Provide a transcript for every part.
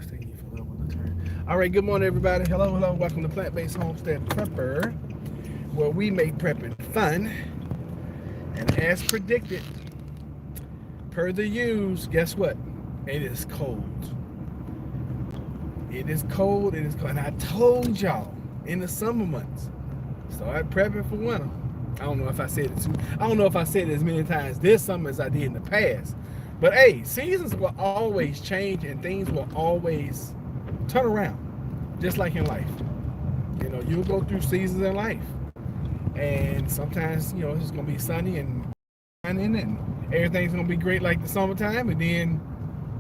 it's taking you for a little bit of turn. All right, good morning, everybody. Hello, hello. Welcome to Plant-Based Homestead Prepper, where we make prepping fun. And as predicted, per the use, guess what? It is cold. It is cold. It is cold. And I told y'all in the summer months, start prepping for winter. I don't know if I said it too. I don't know if I said it as many times this summer as I did in the past. But hey, seasons will always change and things will always turn around, just like in life. You know, you'll go through seasons in life, and sometimes it's gonna be sunny and shining, and everything's gonna be great like the summertime, and then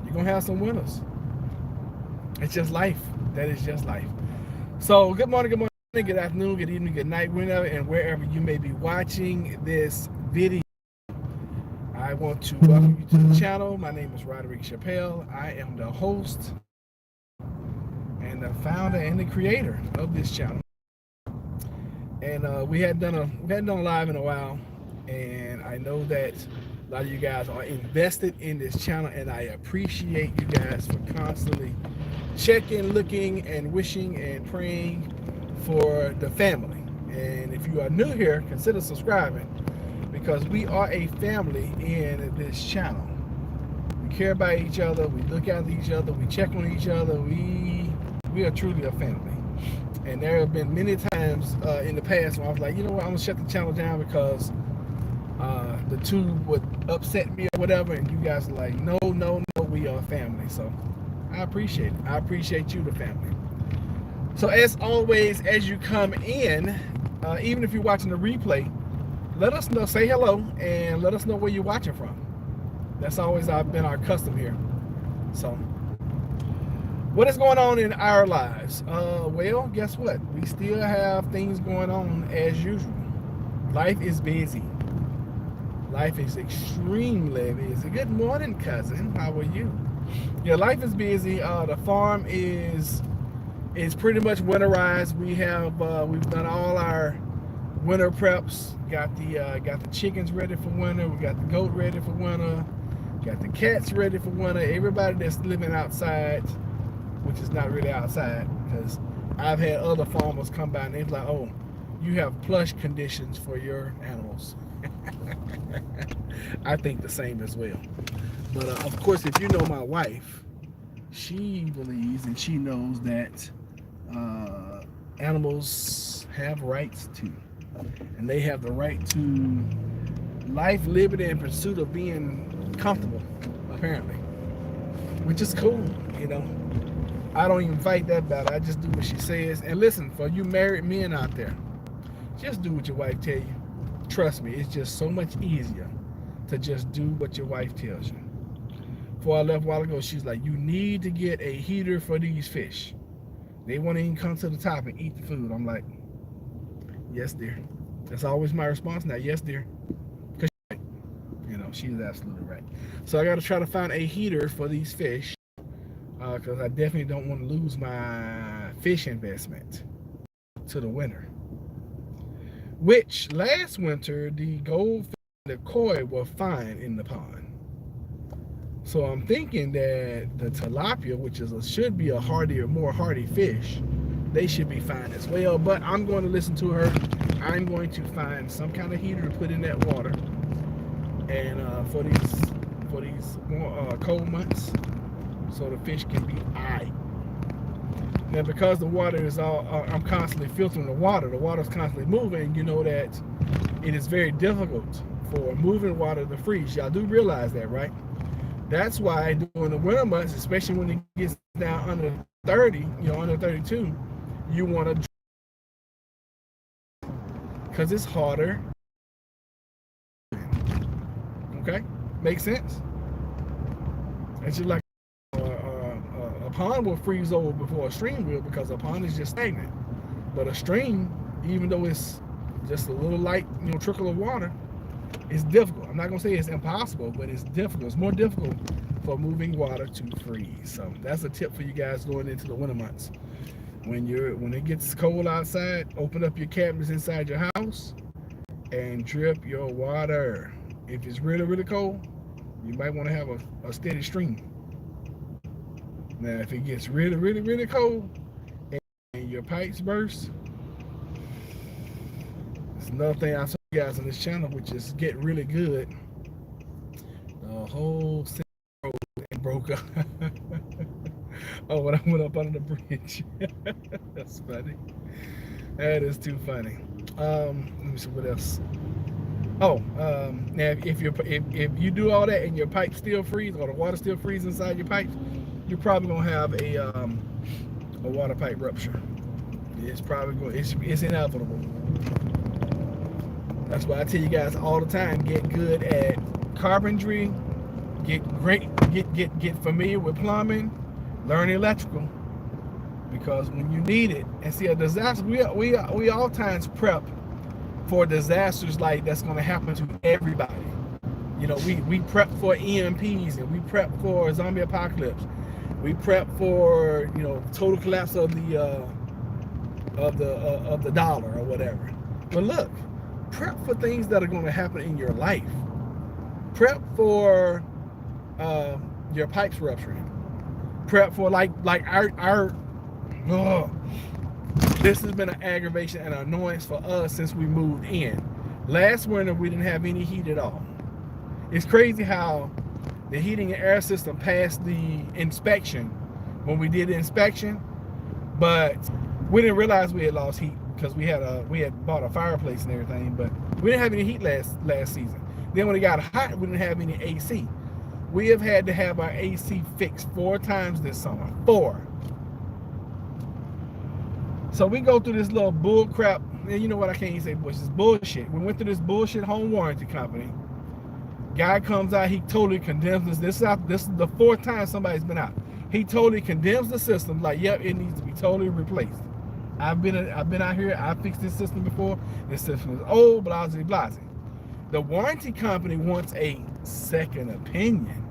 you're gonna have some winters. It's just life. That is just life. So good morning, good afternoon, good evening, good night, whenever and wherever you may be watching this video. I want to welcome you to the channel. My name is Roderick Chappelle. I am the host and the founder and the creator of this channel. And we hadn't done live in a while, and I know that a lot of you guys are invested in this channel, and I appreciate you guys for constantly checking, looking, and wishing and praying for the family. And if you are new here, consider subscribing, because we are a family in this channel. We care about each other, we look after each other, we check on each other. We are truly a family. And there have been many times in the past when I was like, you know what, I'm gonna shut the channel down because the tube would upset me or whatever, and you guys are like, no, we are a family. So I appreciate it. I appreciate you, the family. So as always, as you come in, even if you're watching the replay, let us know, say hello, and let us know where you're watching from. That's always been our custom here. So, what is going on in our lives? Well, guess what? We still have things going on as usual. Life is busy. Life is extremely busy. Good morning, cousin. How are you? Yeah, life is busy. The farm is pretty much winterized. We've done all our winter preps. Got the chickens ready for winter. We got the goat ready for winter. Got the cats ready for winter. Everybody that's living outside, which is not really outside, because I've had other farmers come by and they're like, "Oh, you have plush conditions for your animals." I think the same as well. But of course, if you know my wife, she believes and she knows that animals have rights too. And they have the right to life, liberty, and pursuit of being comfortable, apparently. Which is cool, I don't even fight that battle. I just do what she says. And listen, for you married men out there, just do what your wife tells you. Trust me, it's just so much easier to just do what your wife tells you. Before I left a while ago, she's like, you need to get a heater for these fish. They won't even come to the top and eat the food. I'm like, yes, dear. That's always my response now. Yes, dear. Because she's absolutely right. So I got to try to find a heater for these fish, because I definitely don't want to lose my fish investment to the winter. Which last winter, the goldfish and the koi were fine in the pond. So I'm thinking that the tilapia, which should be a more hardy fish, they should be fine as well. But I'm going to listen to her. I'm going to find some kind of heater to put in that water, and for these cold months, so the fish can be aight. Now, because the water is I'm constantly filtering the water's constantly moving. You know that it is very difficult for moving water to freeze. Y'all do realize that, right? That's why during the winter months, especially when it gets down under 30, under 32, you want to, because it's harder. Okay, makes sense. It's just like a pond will freeze over before a stream will, because a pond is just stagnant. But a stream, even though it's just a little light, trickle of water, it's difficult. I'm not gonna say it's impossible, but it's difficult. It's more difficult for moving water to freeze. So that's a tip for you guys going into the winter months. When it gets cold outside, open up your cabinets inside your house and drip your water. If it's really, really cold, you might want to have a steady stream. Now, if it gets really, really, really cold and your pipes burst, it's another thing I saw you guys on this channel, which is get really good. The whole thing broke up. Oh, when I went up under the bridge. That's funny. That is too funny. Let me see what else. Oh, now if you do all that and your pipe still freeze or the water still freeze inside your pipes, you're probably gonna have a water pipe rupture. It's probably going. It's inevitable. That's why I tell you guys all the time: get good at carpentry, get familiar with plumbing, learn electrical, because when you need it, and see a disaster, we all times prep for disasters like that's going to happen to everybody. You know, we prep for EMPs, and we prep for zombie apocalypse. We prep for, you know, total collapse of the dollar or whatever. But look, prep for things that are going to happen in your life. Prep for your pipes rupturing. Prep for like our this has been an aggravation and annoyance for us since we moved in. Last winter we didn't have any heat at all. It's crazy how the heating and air system passed the inspection when we did the inspection, but we didn't realize we had lost heat because we had bought a fireplace and everything, but we didn't have any heat last season. Then when it got hot, we didn't have any AC. We have had to have our AC fixed 4 times this summer. 4. So we go through this little bull crap, and you know what, I can't even say bullshit, it's bullshit. We went through this bullshit home warranty company. Guy comes out, he totally condemns us. This is the 4th time somebody's been out. He totally condemns the system, like, yep, it needs to be totally replaced. I've been out here, I fixed this system before. This system is old, blase, blase. The warranty company wants a second opinion.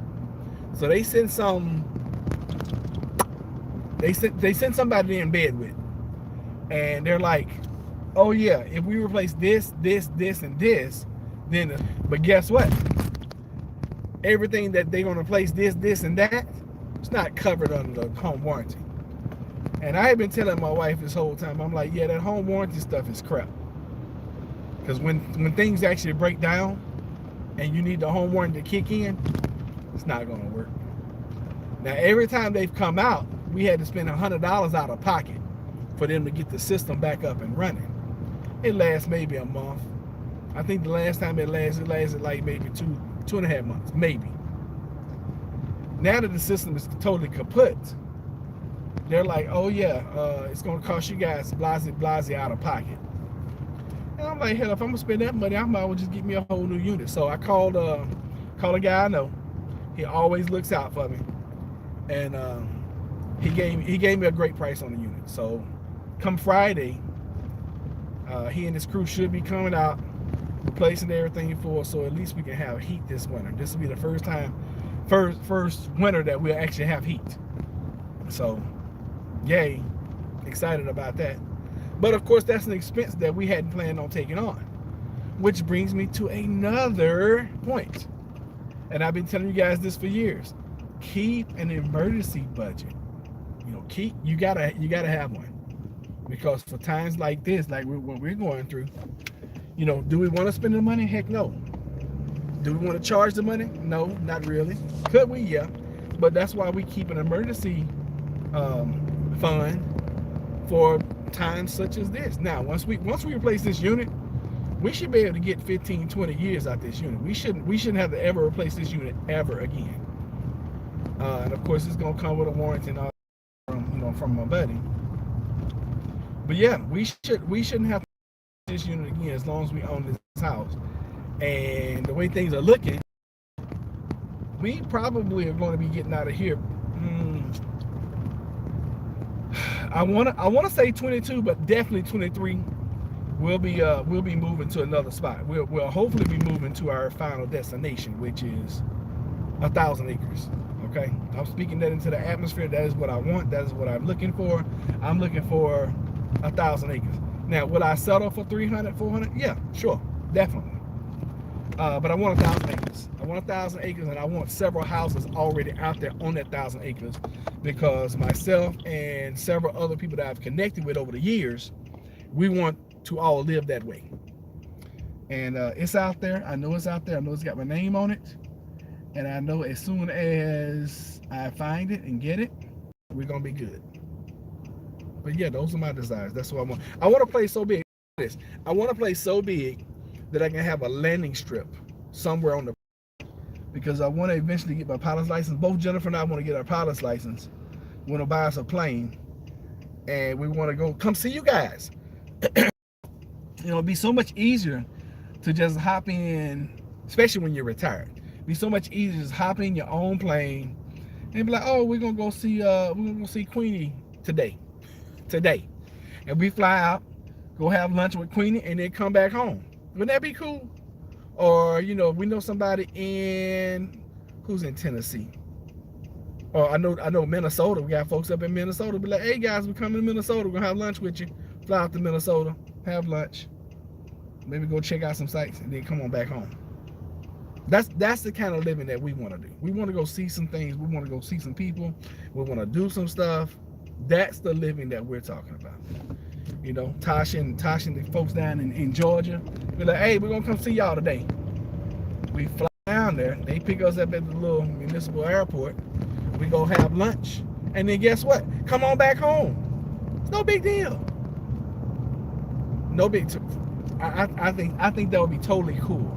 So they send somebody in bed with. And they're like, oh yeah, if we replace this, and this, then, but guess what? Everything that they're gonna replace this, and that, it's not covered under the home warranty. And I have been telling my wife this whole time, I'm like, yeah, that home warranty stuff is crap. Because when things actually break down and you need the home warranty to kick in, it's not gonna work. Now, every time they've come out, we had to spend $100 out of pocket for them to get the system back up and running. It lasts maybe a month. I think the last time it lasted like maybe 2.5 months, maybe. Now that the system is totally kaput, they're like, oh yeah, it's gonna cost you guys blase out of pocket. And I'm like, hell, if I'm gonna spend that money, I might as well just get me a whole new unit. So I called a guy I know. He always looks out for me, and he gave me a great price on the unit. So come Friday, he and his crew should be coming out, replacing everything for us, so at least we can have heat this winter. This will be the first winter that we'll actually have heat. So, yay, excited about that. But of course, that's an expense that we hadn't planned on taking on, which brings me to another point. And I've been telling you guys this for years. Keep an emergency budget. You know, you gotta have one, because for times like this, like what we're going through, you know, do we want to spend the money? Heck no. Do we want to charge the money? No, not really. Could we? Yeah. But that's why we keep an emergency fund for times such as this. Now, once we replace this unit, we should be able to get 15, 20 years out this unit. We shouldn't have to ever replace this unit ever again. And of course, it's gonna come with a warranty and all from my buddy. But yeah, we shouldn't have to replace this unit again as long as we own this house. And the way things are looking, we probably are going to be getting out of here. I want to say 22, but definitely 23. We'll be moving to another spot. We'll hopefully be moving to our final destination, which is 1,000 acres. Okay, I'm speaking that into the atmosphere. That is what I want. That is what I'm looking for. I'm looking for 1,000 acres. Now, will I settle for 300, 400? Yeah, sure, definitely. But I want 1,000 acres. I want 1,000 acres, and I want several houses already out there on that 1,000 acres, because myself and several other people that I've connected with over the years, we want to all live that way. And it's out there. I know it's out there. I know it's got my name on it. And I know as soon as I find it and get it, we're going to be good. But yeah, those are my desires. That's what I want. I want to play so big. I want to play so big that I can have a landing strip somewhere on the, because I want to eventually get my pilot's license. Both Jennifer and I want to get our pilot's license. We want to buy us a plane, and we want to go come see you guys. It'd be so much easier to just hop in, especially when you're retired. It'd be so much easier to just hop in your own plane and be like, oh, we're gonna go see Queenie today. And we fly out, go have lunch with Queenie, and then come back home. Wouldn't that be cool? Or, we know somebody who's in Tennessee. Or I know Minnesota. We got folks up in Minnesota. Be like, hey guys, we're coming to Minnesota. We're gonna have lunch with you. Fly out to Minnesota, have lunch, maybe go check out some sites, and then come on back home. That's the kind of living that we want to do. We want to go see some things. We want to go see some people. We want to do some stuff. That's the living that we're talking about. Tasha and the folks down in Georgia, be like, hey, we're gonna come see y'all today. We fly down there. They pick us up at the little municipal airport. We go have lunch, and then guess what? Come on back home. It's no big deal. No big. I think that would be totally cool.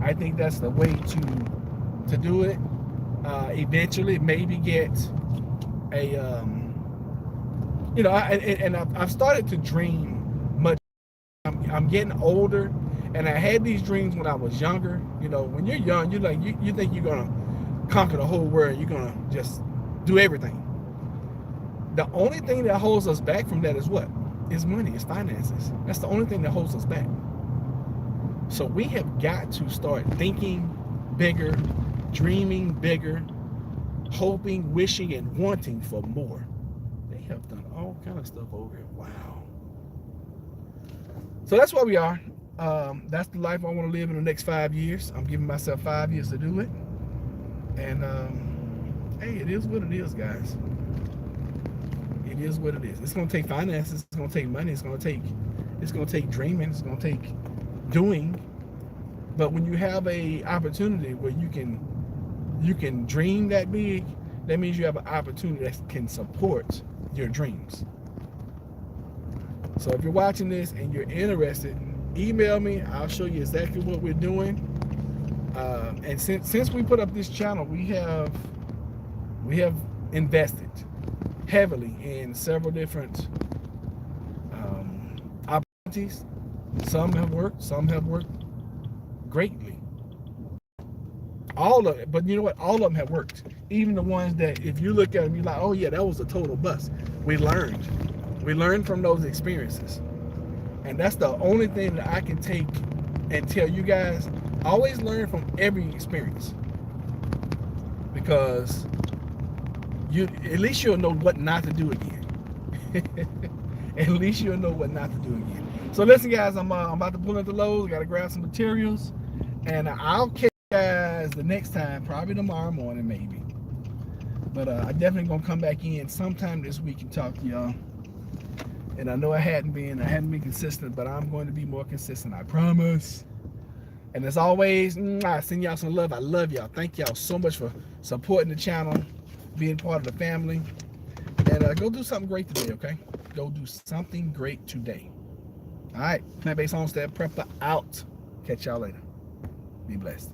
I think that's the way to do it. Eventually, maybe get a I've started to dream much. I'm getting older, and I had these dreams when I was younger. When you're young, you think you're gonna conquer the whole world. You're gonna just do everything. The only thing that holds us back from that is what? Is money, is finances. That's the only thing that holds us back. So we have got to start thinking bigger, dreaming bigger, hoping, wishing, and wanting for more. They have done all kind of stuff over here. Wow. So that's where we are. That's the life I want to live in the next 5 years. I'm giving myself 5 years to do it. And hey, it is what it is, guys. It is what it is. It's going to take finances. It's going to take money. It's going to take dreaming. It's going to take doing. But when you have a opportunity where you can dream that big, that means you have an opportunity that can support your dreams. So if you're watching this and you're interested, email me. I'll show you exactly what we're doing. And since we put up this channel, we have invested heavily in several different opportunities. Some have worked greatly. All of it, but you know what? All of them have worked. Even the ones that, if you look at them, you're like, oh yeah, that was a total bust. We learned from those experiences. And that's the only thing that I can take and tell you guys. Always learn from every experience, because at least you'll know what not to do again. At least you'll know what not to do again. So listen, guys, I'm about to pull into Lowe's. I got to grab some materials, and I'll catch you guys the next time, probably tomorrow morning, maybe. But I definitely gonna come back in sometime this week and talk to y'all. And I know I hadn't been consistent, but I'm going to be more consistent. I promise. And as always, I send y'all some love. I love y'all. Thank y'all so much for supporting the channel, being part of the family. And go do something great today, okay? Go do something great today. All right, Plant-Based Homestead Prepper out. Catch y'all later. Be blessed.